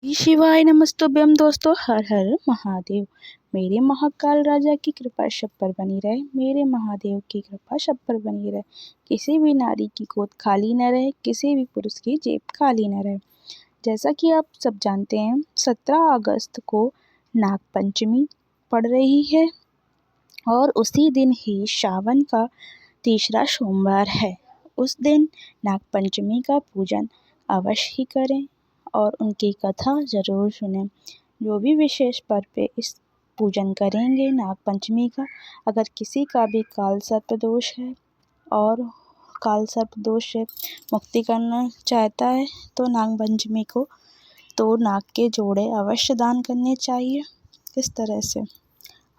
श्री शिवाय नमस्तुभ्यं दोस्तों, हर हर महादेव। मेरे महाकाल राजा की कृपा सब पर बनी रहे, मेरे महादेव की कृपा सब पर बनी रहे। किसी भी नारी की गोद खाली न रहे, किसी भी पुरुष की जेब खाली न रहे। जैसा कि आप सब जानते हैं, 17 अगस्त को नाग पंचमी पड़ रही है और उसी दिन ही सावन का तीसरा सोमवार है। उस दिन नाग पंचमी का पूजन अवश्य ही करें और उनकी कथा ज़रूर सुनें। जो भी विशेष पर्व पे इस पूजन करेंगे नाग पंचमी का, अगर किसी का भी काल सर्प दोष है और काल सर्प दोष से मुक्ति करना चाहता है तो नाग पंचमी को तो नाग के जोड़े अवश्य दान करने चाहिए। इस तरह से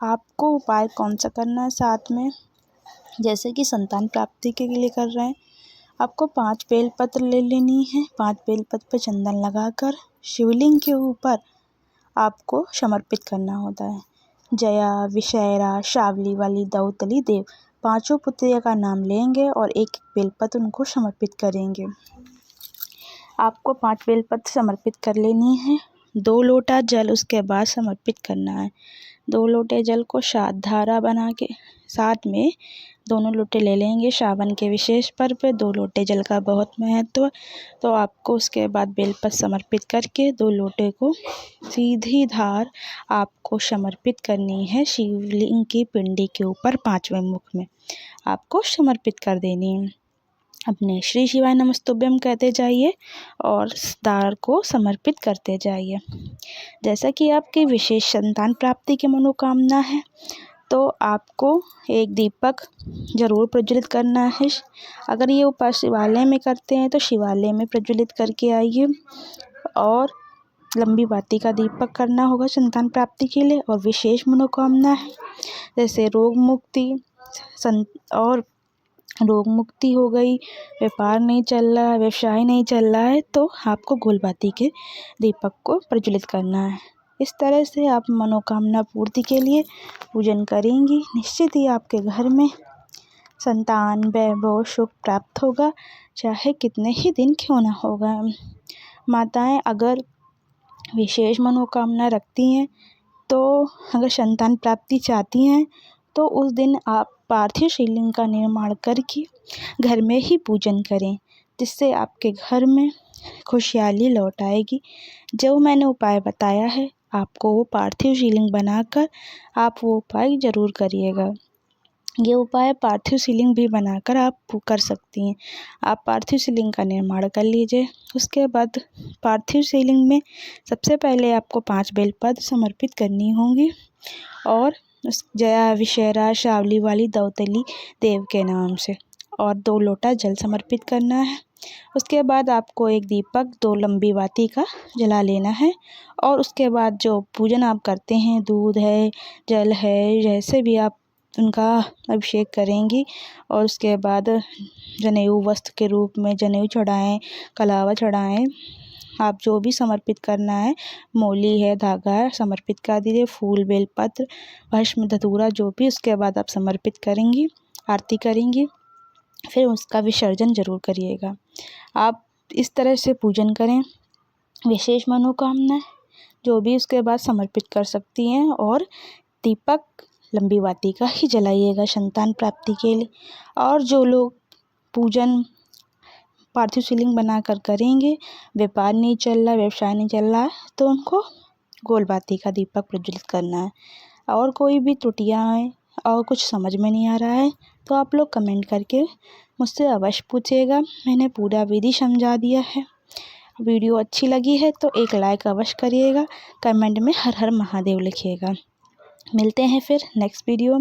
आपको उपाय कौन सा करना है साथ में, जैसे कि संतान प्राप्ति के लिए कर रहे हैं, आपको 5 बेलपत्र ले लेनी है। 5 बेलपत्र पर चंदन लगाकर शिवलिंग के ऊपर आपको समर्पित करना होता है। जया, विषैरा, शावली वाली, दौतली, देव, 5 पुत्रियों का नाम लेंगे और एक बेलपत्र उनको समर्पित करेंगे। आपको 5 बेलपत्र समर्पित कर लेनी है। 2 लोटा जल उसके बाद समर्पित करना है। 2 लोटे जल को 7 धारा बना के साथ में दोनों लोटे ले लेंगे। सावन के विशेष पर्व पे 2 लोटे जल का बहुत महत्व, तो आपको उसके बाद बेलपत्र समर्पित करके 2 लोटे को सीधी धार आपको समर्पित करनी है शिवलिंग की पिंडी के ऊपर 5वें मुख में आपको समर्पित कर देनी है। अपने श्री शिवाय नमस्तुभ्यं कहते जाइए और दार को समर्पित करते जाइए। जैसा कि आपकी विशेष संतान प्राप्ति की मनोकामना है तो आपको एक दीपक ज़रूर प्रज्वलित करना है। अगर ये उपाय शिवालय में करते हैं तो शिवालय में प्रज्वलित करके आइए और लंबी बाती का दीपक करना होगा संतान प्राप्ति के लिए। और विशेष मनोकामना है जैसे रोग मुक्ति हो गई, व्यापार नहीं चल रहा है, व्यवसाय नहीं चल रहा है, तो आपको गोलबाती के दीपक को प्रज्वलित करना है। इस तरह से आप मनोकामना पूर्ति के लिए पूजन करेंगी, निश्चित ही आपके घर में संतान, वैभव, सुख प्राप्त होगा, चाहे कितने ही दिन क्यों ना होगा। माताएं अगर विशेष मनोकामना रखती हैं तो अगर संतान प्राप्ति चाहती हैं तो उस दिन आप पार्थिव शिवलिंग का निर्माण करके घर में ही पूजन करें, जिससे आपके घर में खुशहाली लौट आएगी। जो मैंने उपाय बताया है आपको वो पार्थिव शिवलिंग बनाकर आप वो उपाय ज़रूर करिएगा। ये उपाय पार्थिव शिवलिंग भी बनाकर आप कर सकती हैं। आप पार्थिव शिवलिंग का निर्माण कर लीजिए। उसके बाद पार्थिव शिवलिंग में सबसे पहले आपको 5 बेलपत्र समर्पित करनी होंगी और उस जया, विषैरा, शावली वाली, दौतली देव के नाम से, और 2 लोटा जल समर्पित करना है। उसके बाद आपको एक दीपक 2 लंबी बाती का जला लेना है और उसके बाद जो पूजन आप करते हैं, दूध है, जल है, जैसे भी आप उनका अभिषेक करेंगी और उसके बाद जनेऊ वस्त्र के रूप में जनेऊ चढ़ाएं, कलावा चढ़ाएं। आप जो भी समर्पित करना है, मौली है, धागा है, समर्पित कर दीजिए। फूल, बेलपत्र, भस्म, धतूरा, जो भी उसके बाद आप समर्पित करेंगी, आरती करेंगी, फिर उसका विसर्जन ज़रूर करिएगा। आप इस तरह से पूजन करें। विशेष मनोकामना जो भी उसके बाद समर्पित कर सकती हैं और दीपक लंबी बाती का ही जलाइएगा संतान प्राप्ति के लिए। और जो लोग पूजन पार्थिव शिवलिंग बनाकर करेंगे, व्यापार नहीं चल रहा, व्यवसाय नहीं चल रहा है, तो उनको गोलबाती का दीपक प्रज्वलित करना है। और कोई भी त्रुटियां हैं और कुछ समझ में नहीं आ रहा है तो आप लोग कमेंट करके मुझसे अवश्य पूछिएगा। मैंने पूरा विधि समझा दिया है। वीडियो अच्छी लगी है तो एक लाइक अवश्य करिएगा, कमेंट में हर हर महादेव लिखिएगा। मिलते हैं फिर नेक्स्ट वीडियो में।